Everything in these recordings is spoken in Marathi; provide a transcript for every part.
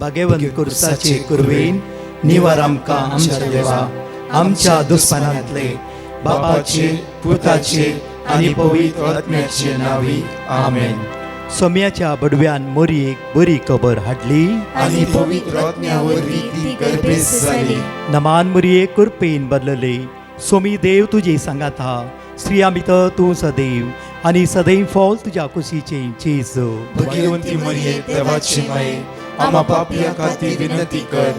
भाग्यवंत कुर्साचे कुरवेन निवार आमकां आमच्या देवा आमच्या दुस्मनांतले बापाचे पुताचे आनी पवित्र आत्म्याचे नावी आमेन. सोम्याच्या बडव्यान मोरयेक बरी खबर हाडली आनी पवित्र आत्म्यावरवी ती गर्भेस जाली. नमान मोरये कुरपेन बदलले. सोमी देव तुजे सांगात हा. स्त्रिया भितर तूं सदैव आनी सदैव फॉल तुज्या कुशीचे जेजू. भाग्यवंती मरिये देवाची माये आम्हा पापियां खातीर विनंती कर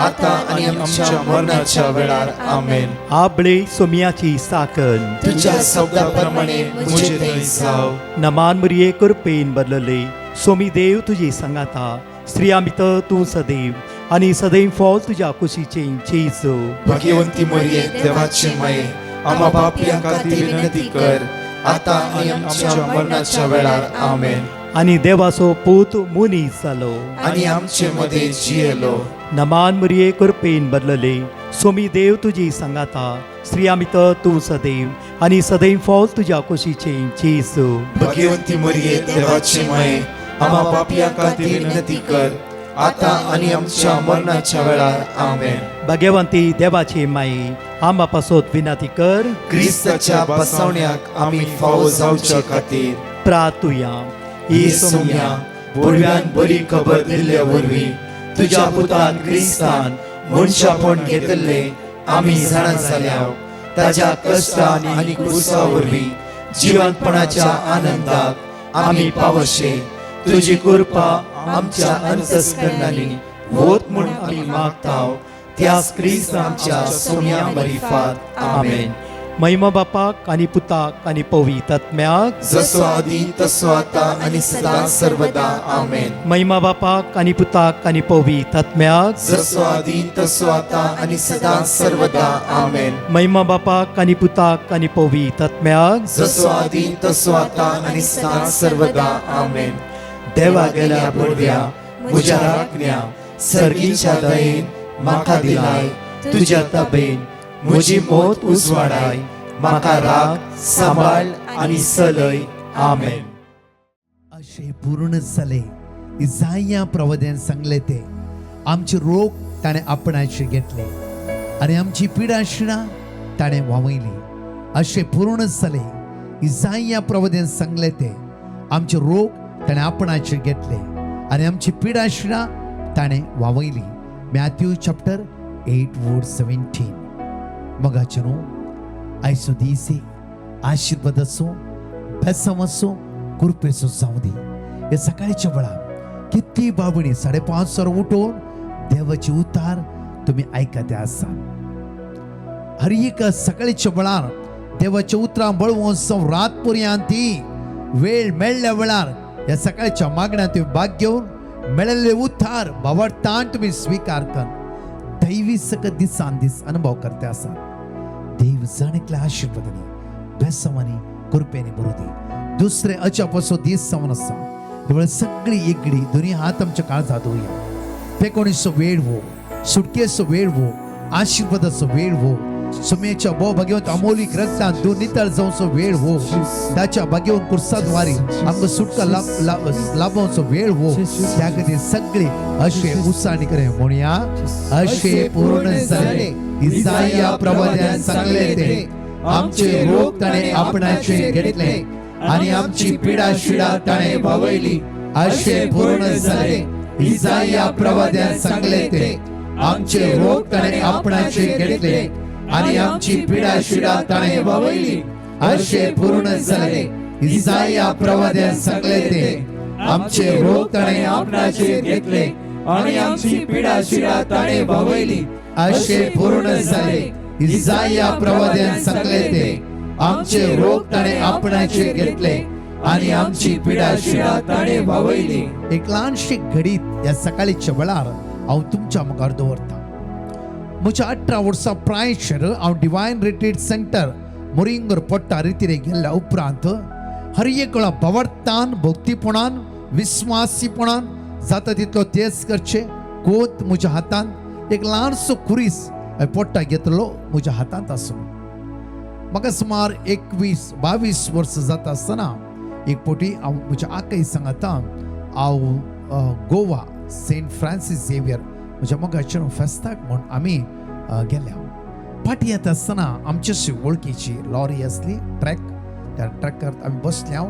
आता आनी आमच्या मरणाच्या वेळार आमेन. आबळे सोम्याची साकन तुझ्या शब्दाप्रमाणे मुझे थंय जाव. नमान मोरये कुरपेन बदलले. सोमी देव तुजे सांगात हा. स्त्रिया भितर तूं सदैव आनी सदैव फॉल तुज्या कुशीचे जेजू. भाग्यवंती मरिये देवाची माये आम्हा पापियां खातीर विनंती कर आता आनी आमच्या मरणाच्या वेळार आमेन. आनी देवाचो पूत मुनीस जालो. आनी आमचे मध्ये जियेलो. नमान मोरये कुरपेन बदलले. सोमी देव तुजी सांगात हा. स्त्रिया भितर तूं सदैव आनी सदैव फॉल तुज्या कुशीचे जेजू. भाग्यवंती मरिये देवाची माये आम्हा पापियां खातीर विनंती कर आता आनी आमच्या मरणाच्या वेळार आमेन. भाग्यवंती देवाचे माये आम्हा पासत विनंती कर. क्रिस्ताच्या बसवण्याक आमी फावो जावच्या खातीर प्रार्थुया. ही सोम्या बडव्यान बरी खबर दिल्ल्या वरवीं तुज्या पुतान क्रिस्तान मनशापण घेतले आमी जाणा जाल्याव ताज्या कश्टान आनी क्रुसा वरवीं जिवंतपणाच्या आनंदाक आमी पावशे. तुजी कृपा आमच्या अंतस्करणांनी होत म्हूण आमी मागताव. त्याच क्रिस्तांच्या सोम्या मरिफात आमेन. महिमा बापाक आनी पुताक आनी पवित्र आत्म्याक जसो आदी तसो आता आनी सदां सर्वदा आमेन. महिमा बापाक आनी पुताक आनी पवित्र आत्म्याक जसो आदी तसो आता आनी सदां सर्वदा आमेन. महिमा बापाक आनी पुताक आनी पवित्र आत्म्याक जसो आदी तसो आता आनी सदां सर्वदा आमेन. देवा गेल्या बडव्या म्हज्या राखण्या सर्गीच्या दयेन म्हाका दिलाय तुज्या ताबेन म्हजी मोत उजवाडाय. म्हाका राख सांबाळ आनी चलय. आमेन. अशें पूर्ण जाले. इसाया प्रवाद्यान सांगले ते आमचे रोग ताणें आपणाचे घेतले आनी आमची पिडा शिणा ताणें व्हांवयली. अशें पूर्ण जाले. इसाया प्रवाद्यान सांगले ते आमचे रोग ताणें आपणाचे घेतले आनी आमची पिडा शिणा ताणें व्हांवयली. मॅथ्यू चॅप्टर 8 वर्स 17. मगाचनो आयचो दीस आशीर्वाद असो बेसम असो कृपेचो जावं दी. हे सकाळच्या वेळार कितली बाबणी 5:30 उठोवन देवाचे उतार तुम्ही ऐकते आसा. हर एक सकाळच्या वेळार देवाच्या उतरां बळवून रात पर्यंत वेळ मेळ्ळ्या वेळार या सकाळच्या मागण्या तुम्ही भाग घेवन मेळिल्ले उतार भावार्थान तुम्ही स्वीकार कर. दैवी सकत दिसान दीस अनुभव करते आसा. देव जणकल्या आशीर्वादांनी बेसमानी कृपेने भरू दे. दुसरे अचापासो दीस जावन आसा. ही सगळी एकडी दोन्ही हात आमच्या काळजात धरुया. फेकोणीचो वेळ हो, सुटकेचो वेळ हो, आशीर्वादाचो वेळ हो, सोम्याच्या भोव भाग्यवंत अमोलीक रक्तान दूर नितळ जावचो वेळ हो, ताच्या भाग्यवंत कुर्साद्वारे आमकां सुटका लाभोवचो वेळ हो. त्या खातीर सगळे अशे उत्साहाने करे म्हणुया. अशे पूर्ण जाले. इसाया प्रवाद्यान सांगले ते आमचे रोग ताणें आपणाचे घेतले आनी आमची पिडा शिडा ताणें व्हांवयली. अशे पूर्ण जाले. इसाया प्रवाद्यान सांगले ते आमचे रोग ताणें आपणाचे घेतले आनी आमची पिडा शिडा ताणें व्हांवयली. अशे पूर्ण जाले. इसाया प्रवाद्यान सांगले ते आमचे रोग ताणें आपणाचे घेतले आनी आमची पिडा शिडा ताणें व्हांवयली. अशे पूर्ण जाले. इसाया प्रवाद्यान सांगले ते आमचे रोग ताणें आपणाचे घेतले आनी आमची पिडा शिडा ताणें व्हांवयली. एक ल्हानशी घडीत या सकाळच्या वेळार हांव तुमच्या मुखार दवरतां. म्हज्या 18 वर्सां प्रायसर हांव डिवायन रिट्रीट सेंटर मोरिंगर पोट्टा रितीरे गेल्ल्या उपरांत हर एक वेळा भावार्थान भक्तीपणान विस्वासीपणान जाता तितलो तेच करचे. कोत म्हज्या हातांत एक ल्हानसो खुरीस पोट्टा घेतलो म्हज्या हातांत आसून. म्हाका सुमार 21-22 वर्सां जाता आसतना एक पोटी हांव म्हज्या आकय सांगता हांव गोवा सेंट फ्रांसीस झेवियर म्हज्या मोगाचेर फेस्ताक म्हूण आमी गेल्या. फाटी येता आसतना आमचीशी वळखीची लॉरी आसली ट्रॅक, त्या ट्रॅकार आमी बसल्या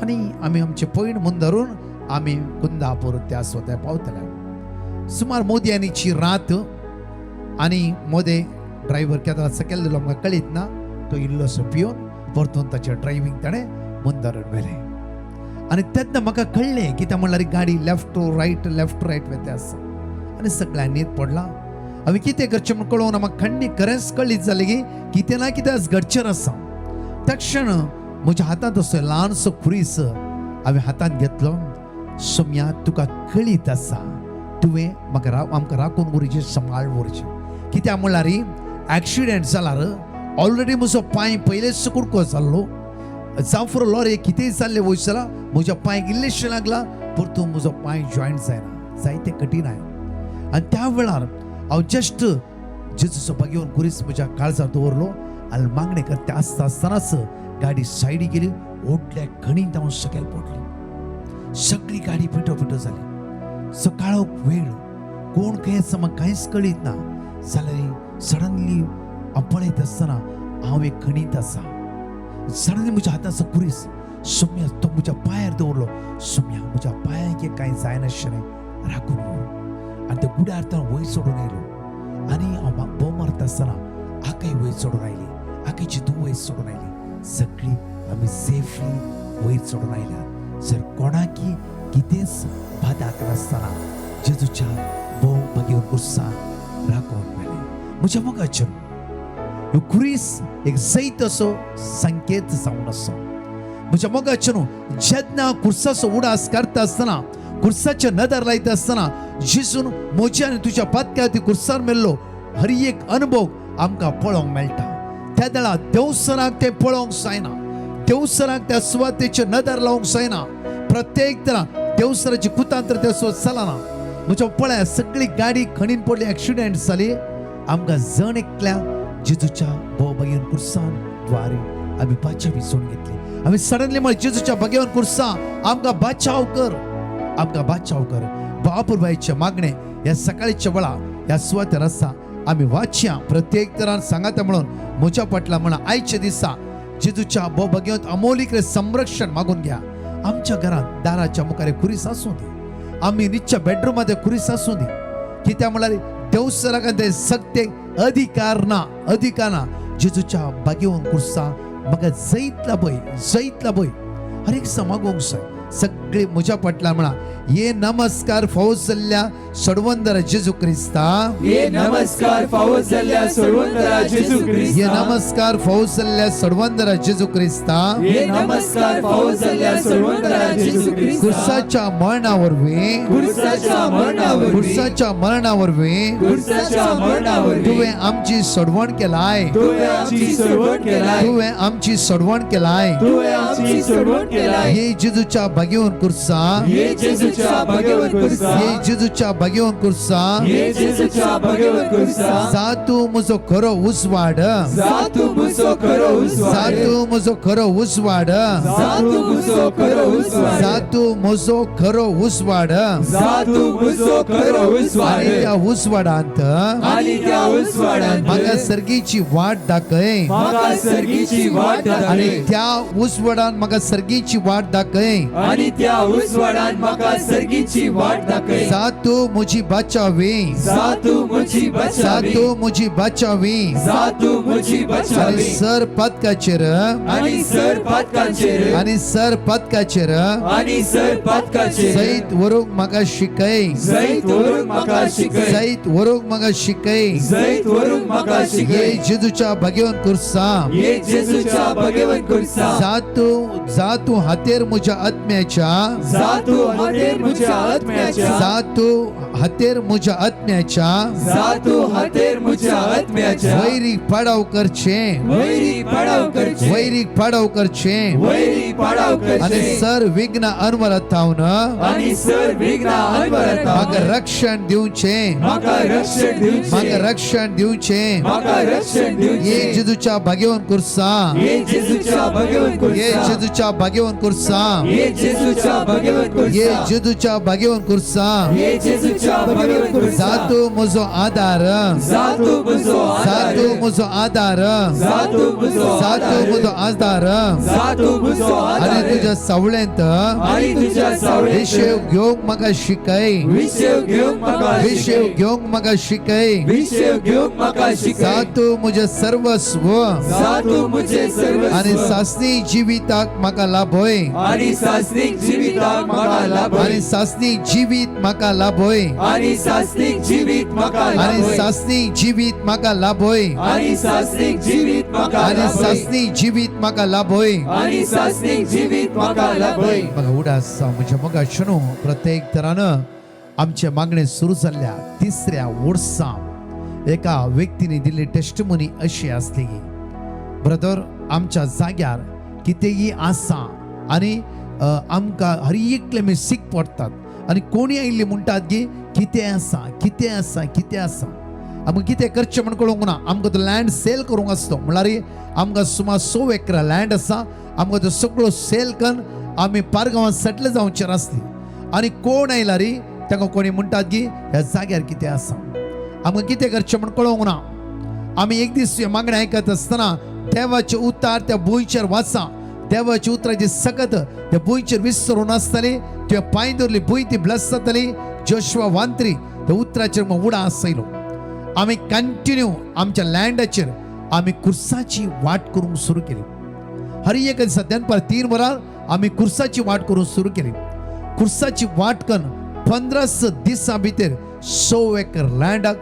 आनी आमी आमचे पयण म्हूण धरून आमी कुंदापूर त्या स्वता पावतले. सुमार मोदयांनीची रात आनी मोदे ड्रायव्हर केन्ना सकयल दिलो म्हाका कळीत ना. तो इल्लोसो पिवन परतून ताचें ड्रायव्हींग ताणें म्हूण धरून व्हेलें. आनी तेन्ना म्हाका कळ्ळें कित्याक म्हणल्यार गाडी लेफ्ट टू रायट वेता आसा आनी सगळ्यांक न्हीद पडला. हांवें कितें करचें म्हूण कळोवन म्हाका खंडी खरेंच कळीत जालें की कितें ना कितें आज घडचें आसा. त्या क्षण म्हज्या हातांत असो ल्हानसो खुरीस हांवें हातांत घेतलो. सोम्या, तुका कळीत आसा तुवें म्हाका आमकां राखून व्हरचें, सांबाळ व्हरचें. कित्याक म्हणल्यार एक्सिडेंट जाल्यार ऑलरेडी म्हजो पांय पयलेच कुडको जाल्लो. जावं फुरो लॉरी कितेंय जाल्लें वयस जाल्यार म्हज्या पांयाक इल्लेशें लागला, परतून म्हजो पांय जॉयंट जायना. जायतें कठीण आहे. आनी त्या वेळार हांव जस्ट जेजूचो घेवन कुरीस म्हज्या काळजार दवरलो आनी मागणें करता आसतनाच गाडी सायडी गेली. व्हडल्या खणींत हांव सकयल पडलो. सगळी गाडी पिटो जाली. सकाळोक वेळ, कोण खंय आसा म्हाका कांयच कळीत ना. जाल्यार सडनली हांव पळयत आसतना हांव एक खणींत आसा. सडनली म्हज्या हाताचो कुरीस सोम्या तो म्हज्या पांयार दवरलो. सोम्या, म्हज्या पांयाक कांय जायनाशिल्लें, राखून व्हर. आनी त्या गुड्यार तो वयर सोडून आयलो आनी हांव भोव मारता आसतना आकाय वयर सोडून आयली, आकायची तूं वयर सोडून आयली. सगळी आमी सेफली वयर सोडून आयल्यात. जर कोणाकी कितेंच बादाक नासतना जेजूच्या भोव भगेवन कुर्सा राखून व्हेलें. म्हज्या मोगाचेर ह्यो कुरीस एक जैत असो संकेत जावन आसा. म्हज्या मोगाचेर जेन्ना कुर्साचो उडास काडटा आसतना, कुर्साचे नदर लायता आसतना जेजून म्हज्या आनी तुज्या पातक्या ती कुर्सार मेल्लो हर एक अनुभव आमकां पळोवंक मेळटा. त्या वेळार देवसराक ते पळोवंक जायना, देवसराक त्या सुवातेचे नदर लावंक जायना. प्रत्येक तरा देवसराची कुतांत्र त्या सुवात चलना. म्हज्या पळय सगळी गाडी खणीन पडली, एक्सिडेंट जाली. आमकां जण एकल्या जेजूच्या भोव भगेवन कुर्सान द्वारे आमी बाचावी सोडून घेतली. आमी सडनली म्हळ्यार जेजूच्या भगेवन कुर्सा आमकां बाचाव कर, आमकां बाचाव कर. बापूरबाईचे मागणे ह्या सकाळीच्या वेळा ह्या सुवातेर आसा. आमी वाचया प्रत्येक तरान सांगात म्हणून म्हज्या पटला म्हणून आयच्या दिसा जेजूच्या भोव भगेवंत अमोलीक संरक्षण मागून घ्या. आमच्या घरांत दाराच्या मुखार कुरीस आसूं दी, आमी न्हिदच्या बेडरूमांत कुरीस आसूं दी. कित्याक म्हळ्यार देवसराक ते सक्तेक अधिकार ना. जेजूच्या भगेवन कुर्सा म्हाका जैतला भय हर एक मागोवंक जाय. सगळे म्हज्या पटला म्हणा ये नमस्कार फावोस जाल्ल्या सडवंदर जेजू क्रिस्ता, ये नमस्कार फावोस जाल्ल्या सडवंदरा जेजू क्रिस्ता, ये नमस्कार फावोस जाल्ल्या सडवंदर जेजू क्रिस्ता, ये नमस्कार फावोस जाल्ल्या सडवंदरा जेजू क्रिस्ता. कुर्साच्या मरणावरवीं, कुर्साच्या मरणावरवीं तुवें आमची सडवण केलाय, तुवें आमची सडवण केलाय. ये जेजूच्या भगेवन कुर्सा, ये जेजूच्या भगेवन कुर्सा, जा तूं म्हजो खरो उजवाड, जा तूं म्हजो खरो उजवाड, जा तूं म्हजो खरो उजवाड, आनी त्या उजवाडांत म्हाका सर्गीची वाट दाखय, आनी त्या उजवाडांत म्हाका सर्गीची वाट दाखय, जा तूं म्हजी बाचावी, आनी सर पदकाचेर जैत व्हरूंक म्हाका शिकय, ये जेजूच्या भगेवन कुर्सा, जा तूं हातेर म्हज्या आत्म्याच्या, वैरीक पाडाव करचे, पाडाव आणि करचे सर विघ्न अनवरत थावन आणि सर विघ्न अनवरत म्हाका रक्षण दिवचे म्हाका रक्षण दिवचे म्हाका रक्षण दिवचे म्हाका रक्षण दिवचे ये जेजूच्या भाग्यवन कुर्सा ये जेजूच्या भगवंत ये कुर्सा जेजूच्या भाग्यवन कुर्सा ये जेजूच्या भगवंत ये कुर्सा जेजूच्या भाग्यवन कुर्सा ये जेजूच्या भगवंत कुर्सा जातू म्हजो आधार जातू म्हजो आधार जातू म्हजो आधार जातू म्हजो जातू म्हजो आधार जातू म्हजो आणि आधार तुझ्या सावळेंत आणि तुझ्या सावळेंत विषय घेवंक म्हाका शिकय विषय घेवंक म्हाका विषय घेवंक म्हाका शिकय विषय घेवंक म्हाका शिकय जातू म्हजे सर्वस्व जातू म्हजे सर्व आणि सासनी जिविताक म्हाका लाभोय आणि सासनिक जिविताक म्हाका लाभय आणि सासनी जिवीत म्हाका लाभोय आणि सासनिक जिवीत म्हाका आणि लाभय सासनी जिवीत म्हाका लाभोय आणि सासनिक जिवीत म्हाका आणि लाभय सासनी जिवीत म्हाका लाभोय आणि सासनिक जिवीत म्हाका लाभय बघा उडास म्हणजे बघा शनो प्रत्येक तरानं आमचे मागणे सुरू जाल्ल्या तिसऱ्या वर्सा एका व्यक्तीने दिल्ली टेस्टमनी अशी असली ब्रदर आमच्या जाग्यार कितेंय आसा आणि आमकां हर एकले आमी सीक पडटात आणि कोणी आयिल्ली म्हणटात की कितें आसा कितें आसा कितें आसा आमकां कितें करचें म्हण कळूंक ना आमकां तो लँड सेल करूंक आसतो म्हळ्यार आमकां सुमार 100 एकरा लँड आसा आमकां तो सगळो सेल करून आमी पारगांवां सेटल जावचेर आसली आणि कोण आयला रे ताका कोणी म्हणटात की ह्या जाग्यार कितें आसा आमकां कितें करचें म्हण कळूंक ना आमी एक दीस मागणें आयकत आसतना देवाचे उतार त्या भुंयचेर वाचा देवाची उतराची सकत त्या भुंयचेर विसरून आसतली तुवें पांय दवरली भुंय ती ब्लस जातली जोशुआ वांत्री त्या उतराचेर उडा आसयलो आमी कंटिन्यू आमच्या लँडाचेर आमी कुर्साची वाट करूंक सुरू केली हर एक दिसा दनपार 3 वरां आमी कुर्साची वाट करूंक सुरू केली कुर्साची वाट करून 15 दिसां भितर 100 एकर लँडाक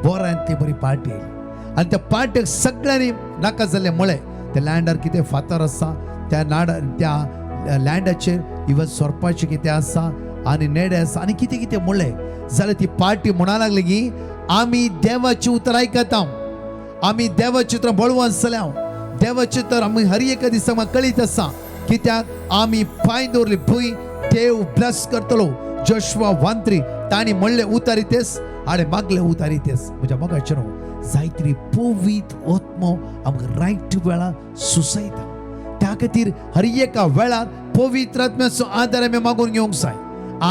बऱ्यांतली बरी पार्टी येयली आणि त्या पार्टेक सगळ्यांनी नाका जाल्ले मुळे त्या लँडार कितें फातर आसा त्या लँडाचेर इवन सोरपाचें कितें आसा आनी नेडे आसा आनी कितें कितें म्हणलें जाल्यार ती पार्टी म्हणा लागली की आमी देवाची उतर आयकता आमी देवाची उतर बळवून जाल्या देवाची उतर आमी हर एका दिसा म्हाका कळीत आसा कित्याक आमी पांय दवरली भुंय देव ब्लस करतलो जोशुआ वांत्री ताणी म्हणलें उतारितेस आनी मागलें उतारितेस म्हज्या मोगाचेर जायतरी पवित्र आत्मो आमकां रायट वेळार सुचयता त्या खातीर हर एका वेळार पवित्र आत्म्याचो आदार आमी मागून घेवंक जाय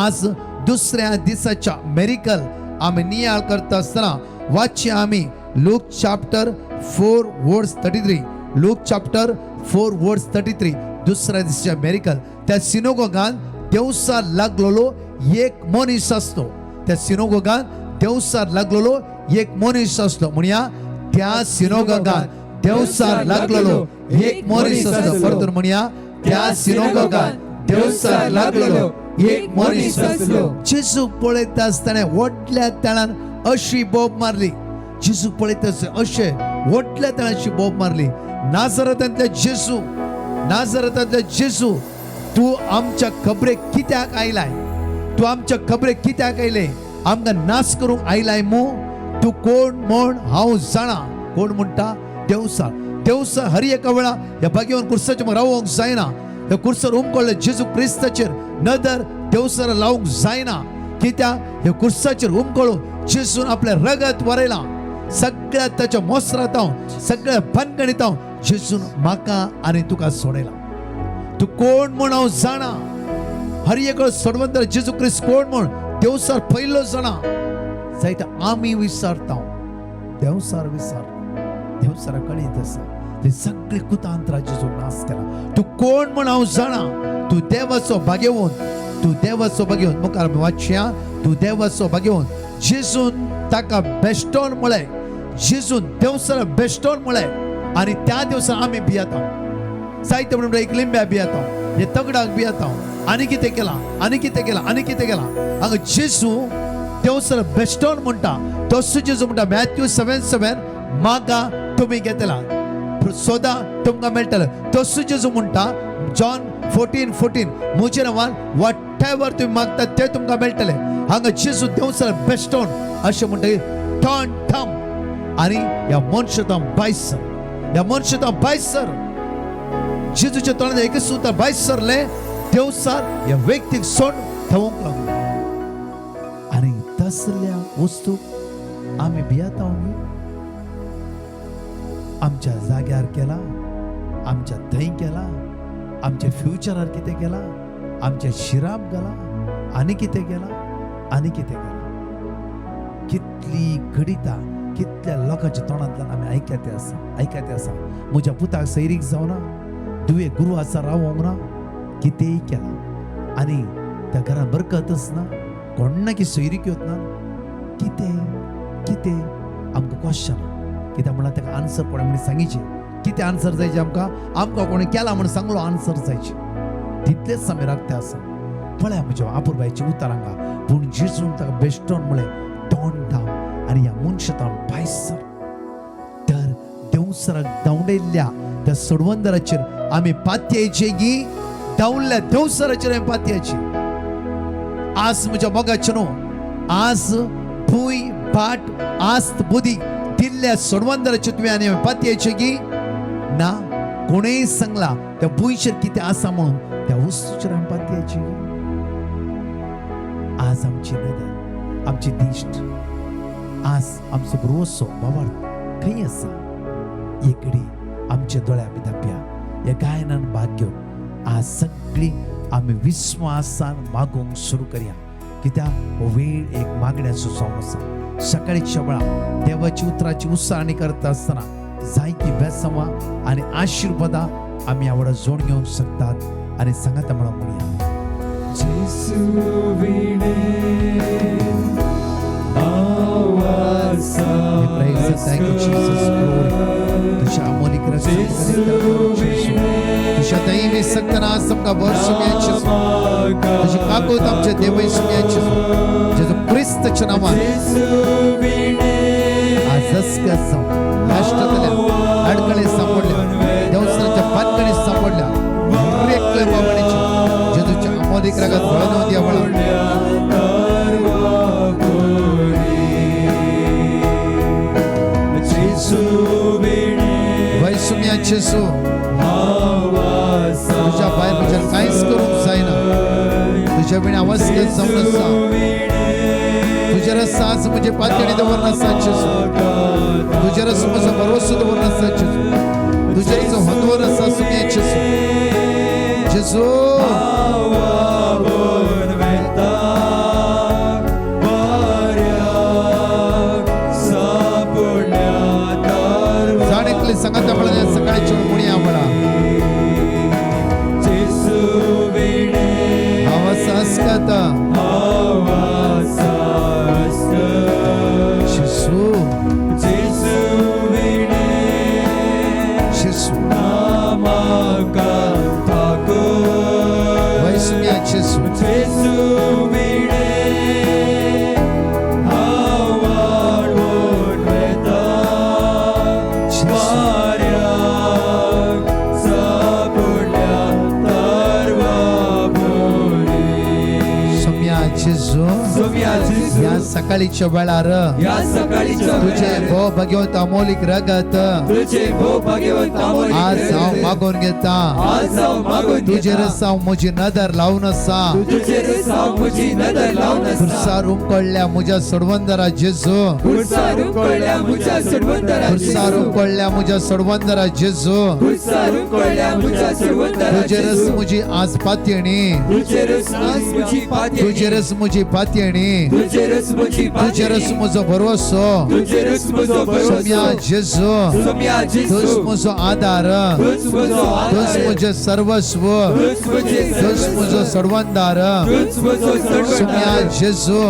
आज दुसऱ्या दिसाच्या मेरिकल आमी नियाळ करता आसतना वाचया आमी लूक चॅप्टर 4 वर्स 33 लूक चॅप्टर 4 वर्स 33 दुसऱ्या दिसाच्या मेरिकल त्या सिनोगोगान देवसार लागलेलो एक मनीस असतो त्या सिनोगोगान देवसार लागलेलो एक मनीस असलो म्हणया त्या सिनोगोगान देवसार लागलेलो एक मनीस असलो परतून म्हणया त्या सिनोगोगान देवसार लागलेलो एक मनीस असलो जेजू पळयता आसतना व्हडल्या तळान अशी बोब मारली जेजू पळयता अशे व्हडल्या तळाची बोब मारली नाजरांतले जेजू तू आमच्या खबरेक कित्याक आयलाय तू आमच्या खबरेक कित्याक आयले आमकां नाश करूंक आयलाय मू तू कोण म्हण हांव जाणा कोण म्हणटा देवसार हर एका वेळा ह्या भाग्यवान कुर्साचेर रावोंक जायना ह्या कुर्सार उमकोळ्ळे जेजू क्रिस्ताचेर नदर देवसार लावंक जायना कित्याक ह्या कुर्साचेर उमकोळून जेजून आपले रगत वरयलां सगळ्या ताच्या मोसरांत सगळ्या बनगणीत जेजून म्हाका आनी तुका सोडयला तू कोण म्हण हांव जाणा हर एक सोडवंतर जेजू क्रिस्त कोण म्हण देवसार पयलो जाणा जायत आमी विसरता देवसार देवसारा कळीत आसा ते सगळे कुतांत्रा जेजू नाश केला तू कोण म्हण हांव जाणा तू देवाचो भाग्यवन मुखार आमी वाचया तू देवाचो भाग्यवन जेजून ताका बेश्टोन म्हळे जेजून देवसारा बेश्टोन म्हळे आनी त्या दिवसा आमी भियेता जायते म्हणून एक लिंब्या भियेता हे तगडाक भियेता आनी कितें केला हांगा जेजू देवसार बेश्टोन म्हणटा तसो जेजू म्हणटा मॅथ्यू 7:7 मागा तुमी घेतला सोदा तुमकां मेळटलें तसो जेजू म्हणटा जॉन 14:14 म्हजे नांवान वॉटेवर तुमी मागतात तें तुमकां मेळटलें हांगा जेजू देवसार बेश्टोन अशें म्हणटा टॉन थम आनी ह्या मनशांत भायर सर जेजूच्या तोंडात एकच उतर भायर सरले देव सर ह्या व्यक्तीक सोड थवंक लागलो आनी तसल्या वस्तू आमी भियेतांव आमच्या जाग्यार केला आमच्या थंय केला आमच्या फ्युचरार कितें केला आमच्या शिराप गेला आनी कितें केला आनी कितें केला कितली घडिता कितल्या लोकांच्या तोंडांतल्यान आमी आयकते आसा म्हज्या पुताक सैरीक जावना तुवें गुरू आसा रावोंक ना कितेंय केला आनी त्या घरान बरकतच ना कोण्णा की सैरीक येवत ना कितें आमकां क्वेश्चन कित्याक म्हणल्यार ताका आन्सर कोणें म्हणून सांगिचे कितें आन्सर जायचे आमकां कोणें केला म्हणून सांगलो आन्सर जायचे तितलेच आमी राखते आसा पळया म्हज्या आपुरबायची उतरांगा पूण जेजून ताका बेश्टोन म्हळें तोंड धांव आनी ह्या मनशातान भायर सर तर देवसराक धांवडयल्ल्या त्या सोडवंदराचेर आमी पातयेचे गी धांवल्ल्या देवसराचेर आमी पातयेची आज म्हज्या मोगाचे न्हू आज भूंय भाट आस्त बुदी दिल्ल्या सोडवंदराचेर तुवें आनी पातयेचे गी ना कोणेय सांगला त्या भुंयचेर कितें आसा म्हणून त्या वस्तूचेर आमी पातयेची आज आमची नदर आमची दिश्ट आज आमचो भरवंसो बाबार खंय आसा एक घडी आमच्या दोळ्या आमी धांपया ह्या गायनान भाग घेवन आज सगळी आमी विस्वासान मागोवंक सुरू करया कित्याक हो वेळ एक मागण्याचो जावन आसा सकाळीच्या वेळार देवाची उतराची उत्साहाणी करता आसतना जायती बेसांवां आनी आशिर्वादां आमी ह्या वेळार जोड घेवंक शकतात आनी सांगात म्हणून म्हणया Thank you, Jesus. Glory. तुझ्या अमोलिक तुझ्या दैवी सत्तनास आमकां वर्ष मेळचें तुझी काकूत आमच्या देवय सुमेळचें जेजू क्रिस्ताच्या नांवान आजच कसं राष्ट्रातल्या अडकळे सापडल्या देवसराच्या पानगणी सापडल्या रेकले बाबडीचे जेजूच्या अमोलिक रागात वळण द्या वळण वैसुम्या जेजू तुझ्या भायर म्हज्यान कांयच करूंक जायना तुझ्या बिन आवाज जावन आसा तुजेर आसा आज म्हजे पातळी दवरन आसा जेजू तुजेर आसा म्हजो भरवंसो दवरन आसा जेजू तुजेर जो हंदवर आसा सुम्या जेजू जेजू सांगत म्हणा सकाळची म्हणया म्हणा आवाज आसता जेजू जेजू वैसुम्या जेजू या सकाळीच्या वेळार तुझे भो भगवंत अमोलिक रगत आज हांव मागून घेता तुजेर हांव म्हजी नदर लावन आसा खुर्सार उमकडल्या म्हज्या सोडवंदरा जेजू खुर्सार उमकडल्या म्हज्या सोडवंदरा जेजू तुजेरच म्हजी आज पातयणी तुजेरच म्हजी पातयणी तुजेरच म्हजो भरवंसो सोम्या जेजू तूच म्हजो आदार तूच म्हजें सर्वस्व तूच म्हजो सोडवंदार सोम्या जेजू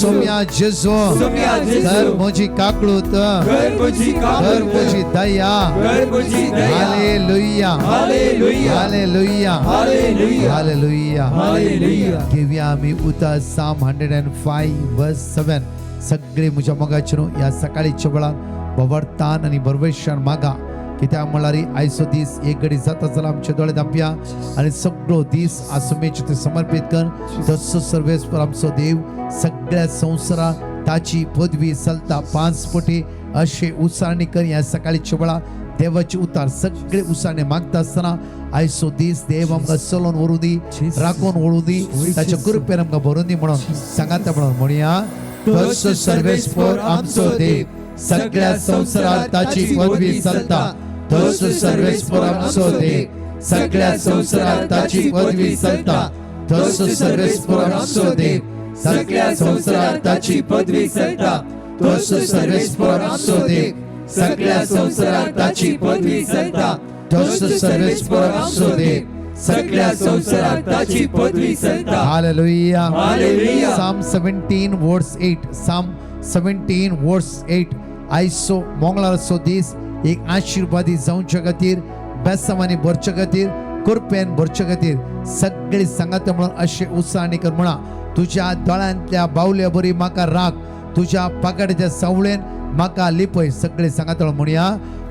सोम्या जेजू कर म्हजी काकळूत कर म्हजी दया हालेलुया हालेलुया हालेलुया घेवया आमी उतर साम 105 वर्स 7 सगळे म्हज्या मोगाचे ह्या सकाळीच्या वेळार बवरतान आनी बरवेशान मागा कित्याक म्हळ्यार आयचो दीस एक घडी जाता जाल्यार आमचे दोळे धांपया आनी सगळो दीस आसमेचे ते समर्पीत कर तसो सर्वेस्पर आमचो देव सगळ्या संवसाराक ताची पदवी चलता 5 पटी अशे उत्साहानी कर ह्या सकाळीच्या वेळार देवाचे उतार सगळे उसाने मागता असताना आयसो दीस देव आमकां चलोवन व्हरू दी राखून व्हरू दी ताच्या कृपेन आमकां भरून दी म्हणून सांगाता म्हणून म्हणया तोच सर्वेस्पर आमचो देव सगळ्या संवसारात ताची पदवी चलता तोच सर्वेस्पर आमचो देव सगळ्या संवसारात ताची पदवी चलता तोच सर्वेस्पर आमचो देव सगळ्या संवसारात ताची पदवी चलता तोच सर्वेस्पर आमचो देव सगळ्या संवसारात ताची पदवी चलता तोच सर्वेस्पर आमचो देव सगळ्या संवसारात ताची पदवी चलता hallelujah hallelujah Psalm 17 verse 8 Psalm 17 verse 8 आयसो मोंगळार सो दीस एक आशीर्वादी जावचे खातीर बेसामानी भरचे खातीर कृपेन भरचे खातीर सगळी सांगात म्हणून अशे उत्साहाने कर म्हणा तुझ्या दोळ्यांतल्या बावल्या बरी म्हाका राख तुझ्या पाकड्याच्या सावळेन म्हाका लिपय सगळे सांगात म्हणया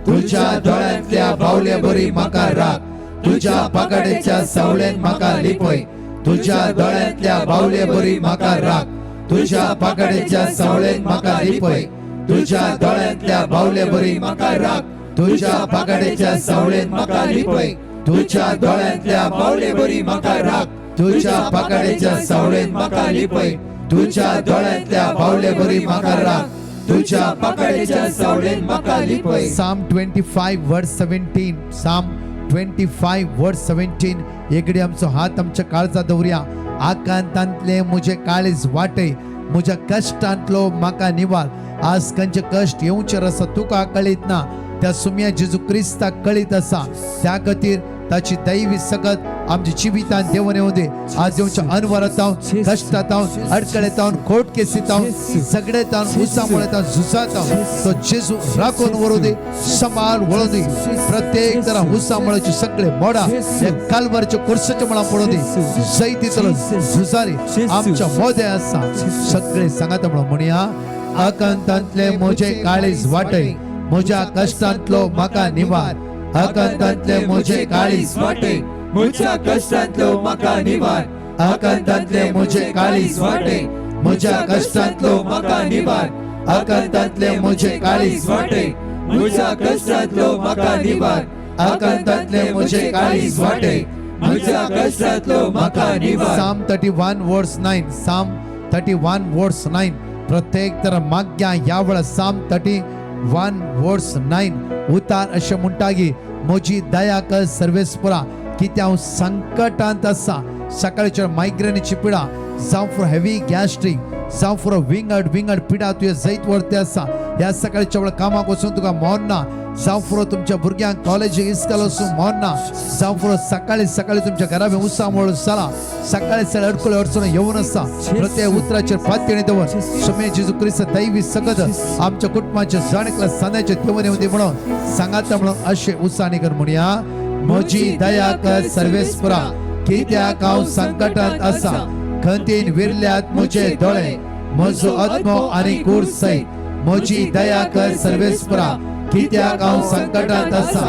तुझ्या दोळ्यांतल्या बावल्या बरी म्हाका राख तुझ्या पाकड्याच्या सावळेन म्हाका लिपय तुझ्या दोळ्यांतल्या बावल्या बरी म्हाका राख तुझ्या पाकड्याच्या सावळेन म्हाका लिपय तुझ्या दोळ्यांतल्या बावल्या बरी म्हाका राख तुझ्या पाकड्याच्या सावळेन म्हाका लिपय तुझ्या दोळ्यांतल्या बावल्या बरी म्हाका राख तुझ्या पाकड्याच्या सावळेन म्हाका लिपय तुझ्या दोळ्यांतल्या बावल्या बरी म्हाका राख तुझ्या पाकड्याच्या सावळेन म्हाका लिपय Psalm 25 verse 17 Psalm 25 verse 17 एकडे आमचो हात आमच्या काळजा दवरया आकांतांतले मुझे काळीज वाटय मुझ्या कष्टांतलो म्हाका निवार आज खंयचे कष्ट येवचे आसा तुका कळीत ना त्या सुम्या जेजू क्रिस्ताक कळीत आसा त्या खातीर ताची दैवी सकत आमच्या जिवितांत देवन येऊ दे आज देवच्या अनवरात कष्टात अडकळेत कोर्ट केसीत सगळेत उसामुळेत झुजात तो जेजू राखून व्हरू दे सांभाळ वळू दे प्रत्येक जरा उसामुळेचे सगळे मोडा या कालवारच्या कुर्साच्या मळा पडू दे जैतीतलो झुजारी आमच्या मोदे आसा सगळे सांगात म्हणया आकांतांतले मुझे काळीज वाटय मुझ्या कष्टांतलो म्हाका निवार आकांतांतले मुझे काळीज वाटय मुझ्या कष्टांतलो म्हाका निवार आकांतांतले मुझे काळीज वाटय मुझ्या कष्टांतलो म्हाका निवार आकांतांतले मुझे काळीज वाटय मुझ्या कष्टांतलो म्हाका निवार आकांतांतले मुझे काळीज वाटय मुझ्या कष्टांतलो म्हाका निवार Psalm 31 verse 9 Psalm 31 verse 9 प्रत्येक तर माग्या या वेळा Psalm 31 verse 9 उतार अशे म्हणटागी म्हजी दया कर सर्वेस्परा कित्या हांव संकटांत आसा सकाळच्या मायग्रेनीची पिडा जावं फॉर हेवी गॅस्ट्रिक जावं फॉर विंगड पिडा तुझे जैत वर्ते आसा ह्या सकाळच्या वेळा कामाक वचून तुका मोरना जावं फॉर तुमच्या भुरग्यांक कॉलेजीक इस्कॉल वचून मोरना जावं फॉर सकाळी तुमच्या घरा उसामुळ जाला सकाळी अडकळे अडचण येवन आसा प्रत्येक उतराचेर पातळी दवर सुमे जेजू क्रिस्त दैवी सकत आमच्या कुटुंबाच्या जाणकला सान्याचे देवन येऊ दे म्हणून सांगाता म्हणून अशे उत्साहाने कर म्हणया म्हजी दया कर सर्वेस्परा कित्याक हांव संकटांत आसा खंतीन विरल्यात म्हजे दोळे म्हजो आत्मो आनी कूड सैत म्हजी दया कर सर्वेस्परा कित्याक हांव संकटांत आसा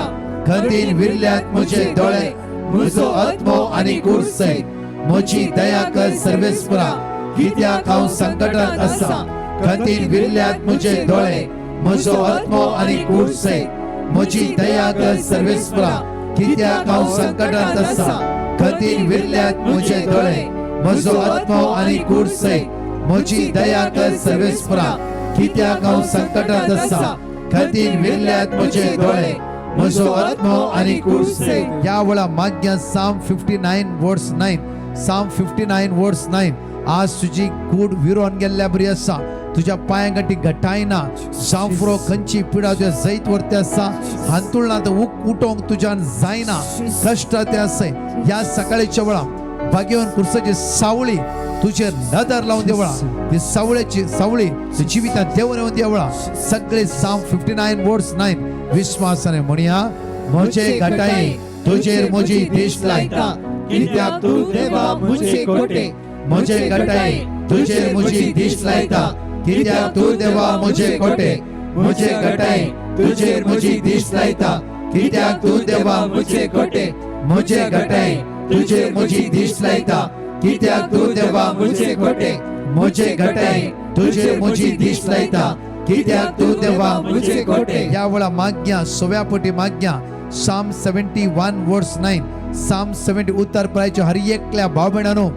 खंतीन विरल्यात म्हजे दोळे म्हजो आत्मो आनी कूड सैत म्हजी दया कर सर्वेस्परा कित्याक हांव संकटांत आसा खंतीन विरल्यात म्हजे दोळे म्हजो आत्मो आनी कूड सैत म्हजी दया कर सर्वेस्परा कित्याक हांव संकटांत आसा खंतीन विरल्यात म्हजे दोळे म्हजो आत्मो आनी कूड सैत म्हजी दया कर सर्वेस्परा कित्याक हांव संकटांत आसा खंतीन विरल्यात म्हजे दोळे म्हजो आत्मो आनी कूड सैत या वेळा माग्या Psalm 59 verse 9 Psalm 59 verse 9 आज तुजी कूड विरोन गेल्ल्या बरी आसा तुझ्या पायांगाटी घटायना जावं खंयची पिडा तुझ्या जैत वर्ते आसा हांतुळना उठोंक तुज्यान जायना कष्ट ते आसय ह्या सकाळीच्या वेळा बागेवन कुर्साची सावळी तुझे नदर लावून देवळा ती सावळी जिवितांत देवन येवन देवळा सगळे Psalm 59 verse 9 विश्वासाने म्हणया म्हजे घटाये तुजेर म्हजी दिश्ट लायता कित्याक तू देवा मुझे कोटे म्हजे घटाये तुजेर म्हजी दिश्ट लायता कित्याक तू देवा म्हजे कोटे म्हजे घटाये तुजेर म्हजी दिश्ट लायता कित्याक तू देवा म्हजे कोटे म्हजे घटाये तुजेर म्हजी दिश्ट लायता कित्याक तू देवा म्हजे कोटे म्हजे घटाये तुजेर म्हजी दिश्ट लायता कित्याक तू देवा मुझे घोटे या वेळा मागण्या 6व्या पटी मागण्या साम 71 वर्स 9 साम 70 उत्तर प्रायच्या हर एकल्या भाव भयणानो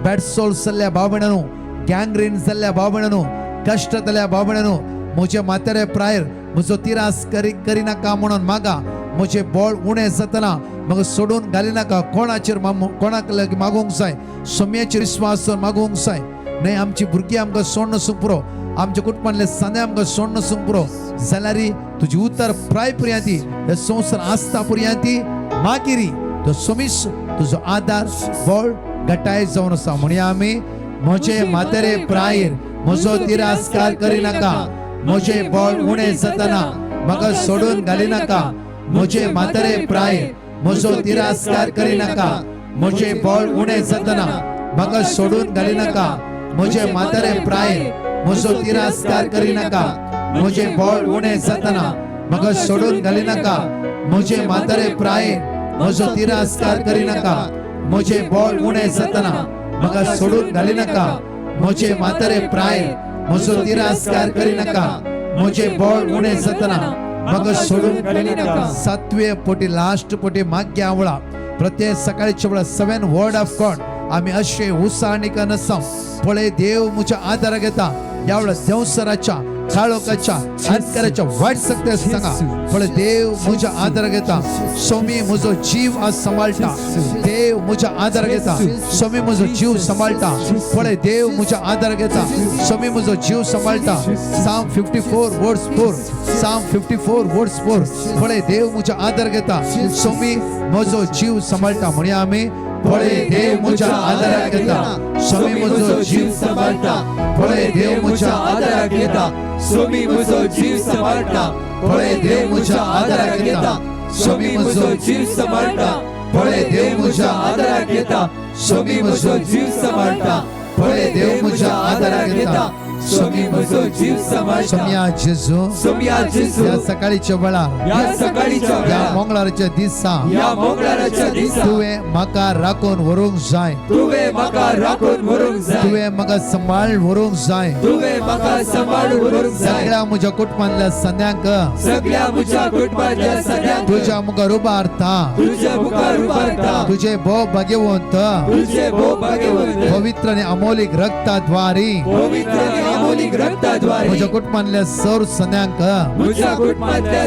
बॅडसोल सल्ल्या भाव भयणानो गँग्रीन जाल्ल्या भाव भयणानो कष्ट जाल्ल्या भाव भयणानो म्हजे म्हातारे प्रायर म्हजो तिरास करिनाका म्हणून मागा म्हजे बळ उणें जातना म्हाका सोडून घालिनाका कोणाचेर कोणाक मागोवंक जाय सोम्याचेर विश्वास मागोवंक जाय न्हय आमची भुरगीं आमकां सोड नसूंक पुरो आमच्या कुटुंबांतले साने आमकां सोड नसूंक पुरो जाल्यार तुजी उतर प्राय पर्यंती हे संवसार आसता पर्यंती मागिरी तो सोमीस तुजो आदार बळ घटाय जावन आसा म्हणया आमी म्हजे म्हातारे प्रायर म्हजो तिरस्कार करिनाका म्हजे बळ उणें जातना म्हाका सोडून घालिनाका म्हजे म्हातारे प्रायर म्हजो तिरस्कार करिनाका म्हजे बळ उणें जातना म्हाका सोडून घालिनाका म्हजे म्हातारे प्रायर म्हजो तिरस्कार करिनाका म्हजे बळ उणें जातना म्हाका सोडून घालिनाका म्हजे म्हातारे प्रायर म्हजो तिरस्कार करिनाका म्हजे बळ उणें जातना म्हाका सोडून घालिनाका म्हजे म्हातारे प्रायर म्हजो तिरस्कार करिनाका म्हजे बळ उणें जातना म्हाका सोडून घालिनाका 7वे पोटी लास्ट पोटी माग्या वळा प्रत्येक सकाळच्या वेळा 7 वर्ड ऑफ गॉड आम्ही अशे उत्साहानिका नसां पळय देव मुझ्या आदार घेता या वेळा देवसराच्या काळोखाच्या अंधकाराच्या वाईट सत्य सांगा पळय देव मुझ्या आदार घेता सोमी म्हजो जीव आज सांभाळटा देव मुझ्या आदार घेता सोमी म्हजो जीव सांभाळटा पळय देव मुझ्या आदार घेता सोमी म्हजो जीव सांभाळटा साम 54 वर्ड्स 4 साम 54 वर्ड्स 4 पळय देव मुझ्या आदार घेता सोमी म्हजो जीव सांभाळटा म्हणया आमी पळय देव मुझ्या आदार घेता सोमी म्हजो जीव सांभाळटा पळय देव मुझ्या आदार घेता सोमी म्हजो जीव सांभाळटा पळय देव मुझ्या आदार घेता सोमी म्हजो जीव सांभाळटा पळय देव मुझ्या आदार घेता सोमी म्हजो जीव सांभाळटा पळय देव मुझ्या आदार घेता सोमी म्हजो जीव सांभाळटा सोम्या जेजू सोम्या जेजू या सकाळीच्या वेळार या सकाळीच्या या वेळार मंगळाराच्या दिसा या मंगळाराच्या दिसा तुवें म्हाका राखून व्हरूंक जाय तुवें म्हाका राखून व्हरूंक जाय तुवें म्हाका सांबाळ व्हरूंक जाय तुवें म्हाका सांबाळून व्हरूंक जाय सगळ्या म्हज्या कुटुंबांतल्या सद्यांक सगळ्या म्हज्या कुटुंबाच्या सगळ्यांक तुज्या मुखार उबारता तुझ्या मुखार उबारता तुझे भोव भाग्यवंत तुझे भोव भाग्यवंत पवित्र आणि अमोलिक रक्ताद्वारी पवित्र आणि अमोलिक रक्ताद्वारे म्हज्या कुटुंबांतल्या सौर सद्यांक म्हज्या कुटुंबातल्या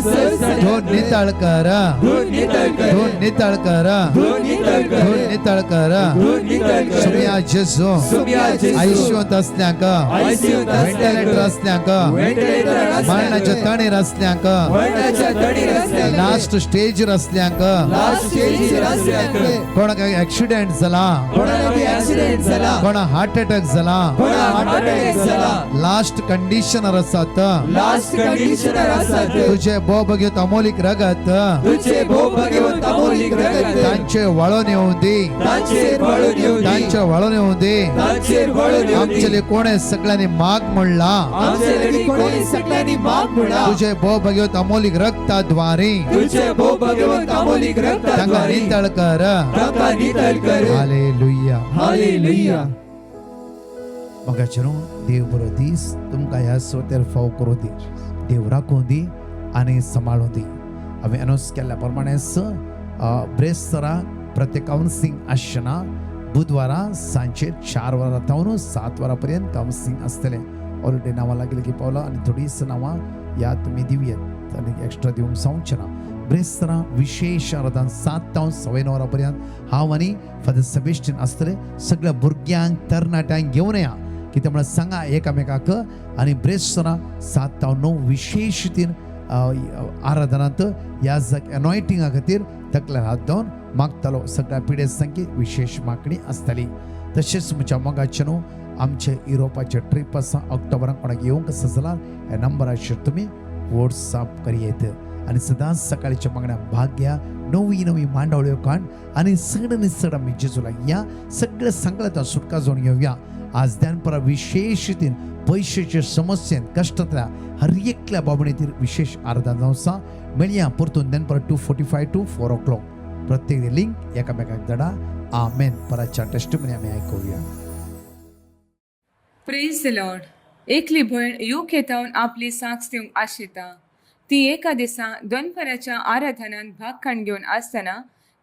धोन नितळ कर धोन नितळ कर धोन नितळ कर धोन नितळ कर धोन नितळ कर धोन नितळ कर सोम्या जेजू सोम्या जेजू आयुष्यवंत असल्यांक आयुष्यवंत व्हेंटिलेटर असल्यांक व्हेंटिलेटर मरणाच्या तणीर असल्यांक मरणाच्या तडीर असल्यांक लास्ट स्टेजर असल्यांक लास्ट स्टेजीर असल्यांक कोणाक ऍक्सिडेंट जाला कोणाला बी ऍक्सिडेंट जाला कोणा हार्ट अटॅक जाला कोणा हार्ट अटॅक झाला लास्ट कंडिशनर असतात लास्ट कंडिशनर असतात तुझे भोव भगवत अमोलिक रगत तुझे भोव भाग्यवंत अमोलिक रगत तांचे वळून येऊं दी तांचेर वळून येऊ दे तांचे वळून येऊं दी तांचेर वळून येऊ दे आमचे कोणे सगळ्यांनी माग म्हणला आमचे लगी कोणी सगळ्यांनी माग म्हणला तुझे भोव भगवत अमोलिक रक्ताद्वारे तुझे भोव भाग्यवंत अमोलिक तांका रक्ताद्वारे नितळ कर ताका नितळ कर हालेलुया हालेलुया मग चलो देव बरो दीस तुमकां ह्या सोतेर फाव करूं दी देव राखूं दी आनी सांबाळूं दी हांवें अनाउन्स केल्ल्या प्रमाणेच ब्रेस्तरा प्रत्येक काउन्सिलिंग आसना बुधवारा सांजे 4 वरां तावन 7 वरां पर्यंत काउन्सिलिंग आसतलें ऑलरेडी नांवां लागली की पावला आनी थोडींच नांवां या तुमी दिवयात आनी एक्स्ट्रा दिवंक जावचें ना ब्रेस्तरा विशेष आराधन 7 तावन 9 वरां पर्यंत हांव आनी फादर सेबेस्टियन आसतले सगळ्या भुरग्यांक तरणाट्यांक घेवन या कितें म्हळ्यार सांगा एकामेकाक आनी ब्रेस्तरा 7 तावन 9 विशेष रितीन आराधनांत ह्या एनॉयटिंगा खातीर तकल्यार हात दोन मागतालो सगळ्या पिढे संख्ये विशेष मागणी आसतली तशेंच म्हज्या मोगाचे न्हू आमचे युरोपाचे ट्रीप आसा ऑक्टोबराक कोणाक येवंक आसा जाल्यार ह्या नंबराचेर तुमी वॉट्सॲप करियेत आनी सदांच सकाळच्या मागण्याक भाग घ्या नवी नवी मांडवळ्यो काण आनी सड आमी जेजूला या सगळ्या संकटांतल्यान सुटका जावन येवया आज ध्यानपरा विशेष रितीन पयशांच्या समस्येन कश्टांतल्या हर एकल्या बाबणेतीर विशेष आराधना जावंसा मेळया परतून ध्यानपरा 2:45 to 4 o'clock प्रत्येक लिंक एकामेकाक धाडा आमेन पराच्या टेस्टिमनी आमी आयकुया प्रेज द लॉर्ड एकली भयण यूक येतावन आपली साक्ष दिवंक आशिता. ती एका दिसा दनपाराच्या आराधनांत भाग घेवन आसतना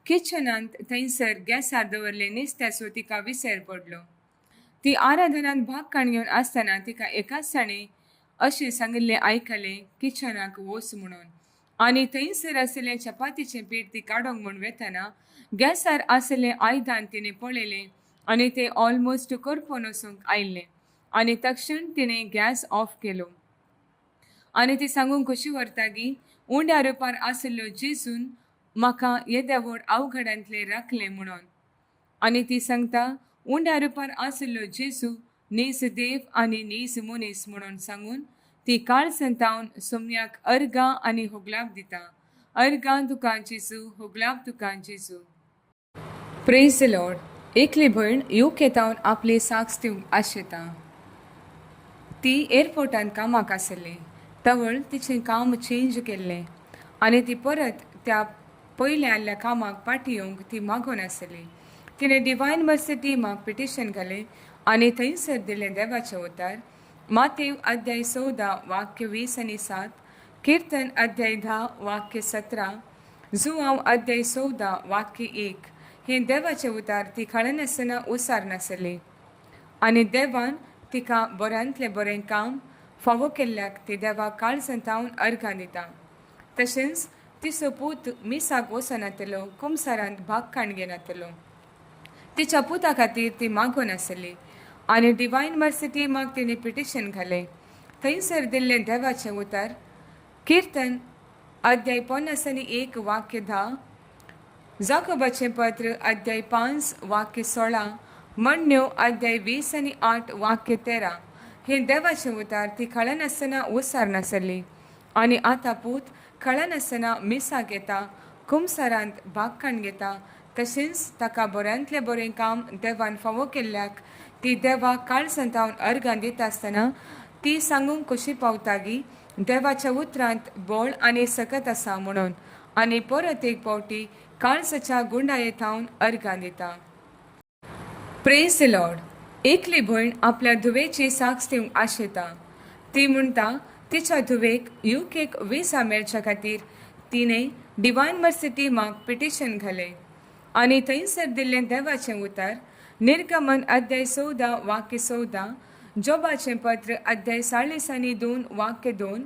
किचनांत थंयसर गॅसार दवरले नुस्त्याचो तिका विसर पडलो. ती आराधनांत भाग घेवन आसतना तिका एकाच ताणें अशें सांगिल्लें आयकलें किचनाक वच म्हणून. आनी थंयसर आशिल्लें चपातीचें पीठ ती काडोंक म्हूण वेतना गॅसार आशिल्लें आयदान तिणें पळयलें आनी तें ऑलमोस्ट करपून वचूंक आयिल्लें. आनी तक्षण तिणें गॅस ऑफ केलो. आनी ती सांगूंक कशी व्हरता की उंड्या रुपार आशिल्लो जेजून म्हाका येद्या व्हड अवघडांतले राखलें म्हणून. आनी ती सांगता उंड्या रुपार आशिल्लो जेजू नीज देव आनी नीज मनीस म्हणून सांगून ती काळ संतावन सोमयाक अर्गां आनी होगलाप दिता. अर्गां तुका जेजू, होगलाप तुका जेजू. Praise the Lord. एकली भयण यूक येतावन आपली साक्ष दिवंक आशिता. ती एअरपोर्टान कामाक आसली. तवळ तिचें काम चेंज केल्लें आनी ती परत त्या पयले आयल्ल्या कामाक फाटीं येवंक ती मागोन आसली. तिणें डिवायन मर्सी टिमाक पिटिशन घालें आनी थंयसर दिलें देवाचें उतर. मातेव अध्याय 14 वाक्य 20 आनी 7, कीर्तन अध्याय 10 वाक्य 17, जुआंव अध्याय 14 वाक्य 1 हें देवाचें उतर ती कळनासतना उसार नासली. आनी देवान तिका बऱ्यांतलें बरें काम फावो केल्ल्याक ती देवाक काळ संतावन अर्गां दिता. तशेंच तिचो पूत मिसाक वचनातलो, कुमसारांत भाग घेनातलो. तिच्या पुता खातीर ती मागोन आसली आनी डिवायन मर्सी टिमाक तिणें पिटिशन घालें. थंयसर दिल्लें देवाचें उतर कीर्तन अध्याय 50 आनी 1 वाक्य 10, जाकोबाचें पत्र अध्याय 5 वाक्य 16, मण्यो अध्याय 20 आनी 8 वाक्य 13 हें देवाचें उतर ती कळनासतना उसार नासली. आनी आतां पूत कळनासतना मिसाक येता, कुमसारांत भाग घेता. तशेंच ताका बऱ्यांतलें बरें काम देवान फावो केल्ल्याक ती देवाक काळ संतावन अर्गां दिता आसतना ती सांगूंक कशी पावता की देवाच्या उतरांत बोळ आनी सकत आसा म्हणून. आनी परत एक पावटी काळजाच्या गुंडायेतावन अर्गां दिता. Praise the Lord. एकली भयण आपल्या धुवेची साक्ष दिवंक आशिता. ती म्हणटा तिच्या धुवेक यूकेक विसा मेळच्या खातीर तिणें डिवायन मर्सी टिमाक पिटिशन घालें. आनी थंयसर दिल्लें देवाचें उतर निर्गमन अध्याय 14 वाक्य 14, जोबाचें पत्र अध्याय 40 आनी 2 वाक्य 2,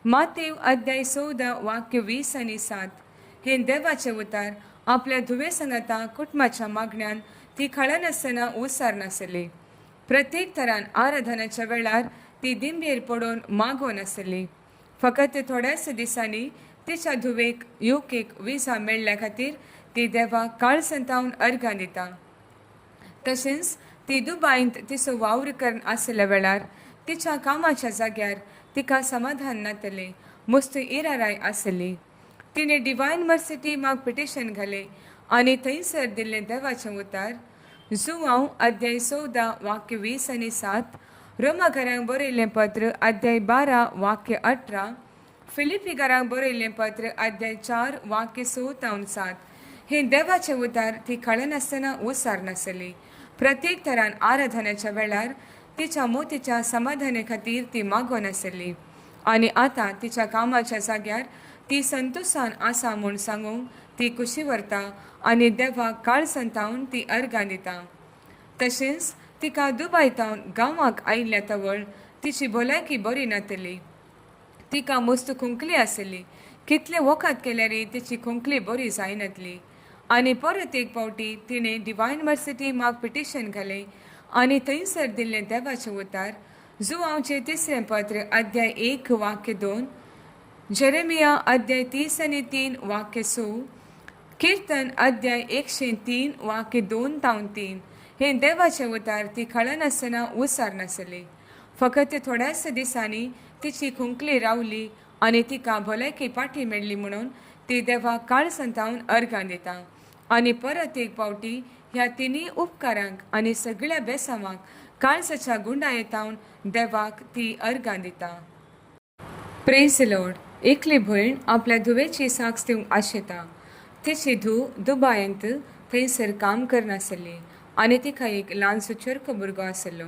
मातेव अध्याय 14 वाक्य 20 आनी 7 हें देवाचें उतर आपल्या धुवे सांगाता कुटुंबाच्या मागण्यान ती कळनासतना उसार नासली. प्रत्येक तरान आराधनाच्या वेळार ती दिंबेर पडून मागोन आसली. फकत थोड्याच दिसांनी तिच्या धुवेक यूकेक विसा मेळ्ळ्या खातीर ती देवाक काळ संतावन अर्गां दिता. तशेंच ती दुबायंत तिचो वावर करून आसल्या वेळार तिच्या कामाच्या जाग्यार तिका समाधान नातलें, मस्त इराराय आसली. तिणें डिवायन मर्सी टिमाक पिटिशन घालें आनी थंयसर दिल्लें देवाचें उतर जुआंव अध्याय 14 वाक्य 20 आनी 7, रोमाकारांक बरयल्लें पत्र अध्याय 12 वाक्य 18, फिलिपिकारांक बरयल्लें पत्र अध्याय 4 वाक्य 6-7 हें देवाचें उतर ती कळनासतना उसार नासली. प्रत्येक तरान आराधनाच्या वेळार तिच्या मोतीच्या समाधाना खातीर ती मागोन आसली. आनी आतां तिच्या कामाच्या जाग्यार ती संतोशान आसा म्हूण सांगूंक ती खुशी व्हरता आनी देवाक काळ संतावन ती अर्गां दिता. तशेंच तिका दुबायतावन गांवाक आयिल्ल्या तवळ तिची भलायकी बरी नातली. तिका मस्त खुंकली आसली. कितले वखद केल्यारय तिची खुंकली बरी जायनातली. आनी परत एक पावटी तिणें डिवायन मर्सी टिमाक पिटिशन घालें आनी थंयसर दिल्लें देवाचें उतर जुआंवचें 3 पत्र अध्याय 1 वाक्य 2, जेरेमिया अध्याय 30 आनी 3 वाक्य 6, कीर्तन अध्याय 103 वाक्य 2-3 हें देवाचें उतर ती कळनासतना उसार नासली. फकत थोड्याच दिसांनी तिची खुंकली रावली आनी तिका भलायकी फाटी मेळ्ळी म्हणून ती देवाक काळ संतावन अर्गां दिता. आनी परत एक पावटी ह्या तिनी उपकारांक आनी सगळ्या बेसामाक काळजाच्या गुंडायेतावन देवाक ती अर्गां दिता. Praise the Lord. एकली भयण आपल्या धुवेची साक्ष दिवंक आशिता. तिची धूव दुबायंत थंयसर काम करनासली आनी तिका एक ल्हानसो चरको भुरगो आसलो.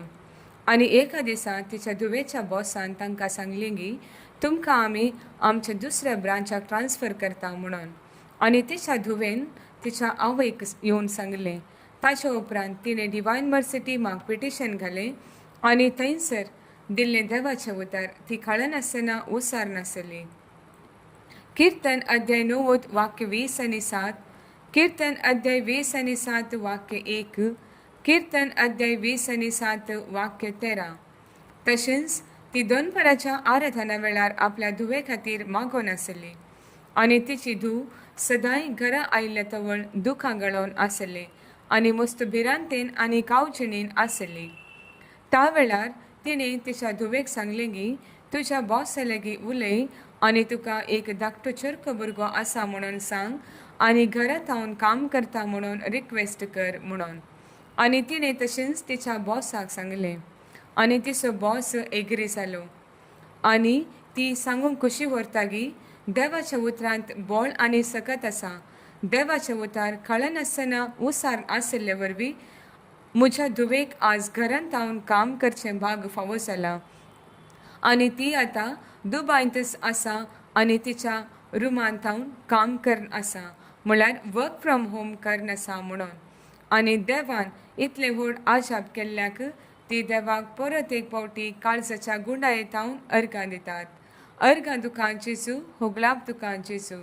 आनी एका दिसा तिच्या धुवेच्या बॉसान तांकां सांगलें की तुमकां आमी आमच्या दुसऱ्या ब्रांचाक ट्रान्स्फर करता म्हणून. आनी तिच्या धुवेन तिच्या आवयक येवन सांगलें. ताच्या उपरांत तिणें डिवायन मर्सिटी म्हाका पिटिशन घालें आनी थंयसर दिल्लें देवाचें उतर ती कळनासतना उसार नासली. कीर्तन अध्याय 9 वाक्य 20 आनी 7, कीर्तन अध्याय 20 आनी 7 वाक्य 1, कीर्तन अध्याय 20 आनी 7 वाक्य 13. तशेंच ती दनपाराच्या आराधना वेळार आपल्या धुवे खातीर मागोन आसली आनी तिची धूव सदांय घरा आयिल्ल्या तवळ दुखां गळोवन आसले आनी मस्त भिरांतेन आनी कावजिणेन आसली. त्या वेळार तिणें तिच्या धुवेक सांगलें की तुज्या बॉसा लागीं उलय आनी तुका एक धाकटो चरको भुरगो आसा म्हणून सांग आनी घरांत हांव काम करता म्हणून रिक्वेस्ट कर म्हणून. आनी तिणें तशेंच तिच्या बॉसाक सांगलें आनी तिचो बॉस एग्री जालो. आनी ती सांगूंक खुशी व्हरता की देवाच्या उतरांत बोळ आनी सकत आसा. देवाचे उतार कळनासतना उसार आशिल्ले वरवीं म्हज्या धुवेक आज घरांत हांव काम करचें भाग फावो जाला. आनी ती आतां दुबायंतच आसा आनी तिच्या रुमांत हांव काम करन आसा म्हळ्यार वर्क फ्रॉम होम करन आसा म्हणून. आनी देवान इतले व्हड आजाप केल्ल्याक ती देवाक परत एक फावटी काळजाच्या गुंडायेत हांव अर्गां दितात. अर्गां तुका जेजू, होगलाप तुका जेजू.